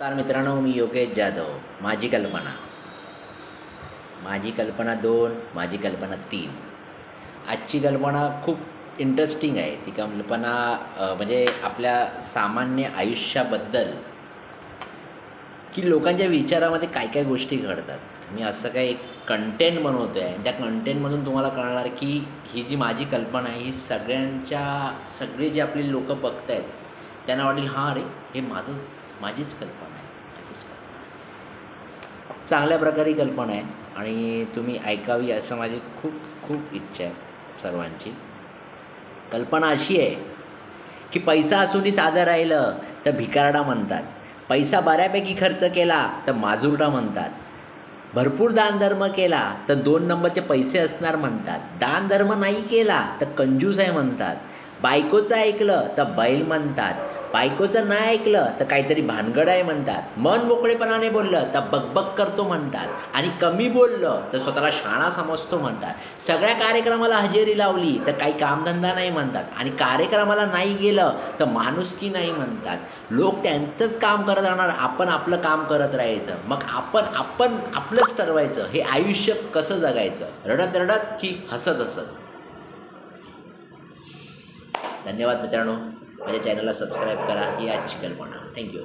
नमस्कार मित्रांनो, मी योगेश जाधव. माझी कल्पना 2, माझी कल्पना 3. आजची कल्पना खूप इंटरेस्टिंग आहे. ती कल्पना म्हणजे आपल्या सामान्य आयुष्याबद्दल की लोकांच्या विचारामध्ये काय काय गोष्टी घडतात. मी असं काही एक कंटेंट बनवतो आहे. त्या कंटेंटमधून तुम्हाला कळणार की ही जी माझी कल्पना आहे ही सगळे जे आपले लोक बघत आहेत त्यांना वाटेल हां अरे हे माझीच कल्पना आहे. खूप चांगल्या प्रकारे कल्पना आहे आणि तुम्ही ऐकावी असं माझी खूप खूप इच्छा आहे सर्वांची. कल्पना अशी आहे की पैसा असूनही साधं राहिलं तर भिकारडा म्हणतात. पैसा बऱ्यापैकी खर्च केला तर माजुरडा म्हणतात. भरपूर दानधर्म केला तर 2 नंबरचे पैसे असणार म्हणतात. दानधर्म नाही केला तर कंजूस आहे म्हणतात. बायकोचं ऐकलं तर बैल म्हणतात. बायकोचं नाही ऐकलं तर काहीतरी भानगड आहे म्हणतात. मन मोकळेपणाने बोललं तर बकबक करतो म्हणतात आणि कमी बोललं तर स्वतःला शहाणा समजतो म्हणतात. सगळ्या कार्यक्रमाला हजेरी लावली तर काही कामधंदा नाही म्हणतात आणि कार्यक्रमाला नाही गेलं तर माणुसकी नाही म्हणतात. लोक त्यांचंच काम करत राहणार, आपण आपलं काम करत राहायचं. मग आपण आपलंच ठरवायचं हे आयुष्य कसं जगायचं, रडत रडत की हसत हसत. धन्यवाद मित्रांनो. माझ्या चॅनलला सबस्क्राईब करा. ही आजची कल्पना. थँक्यू.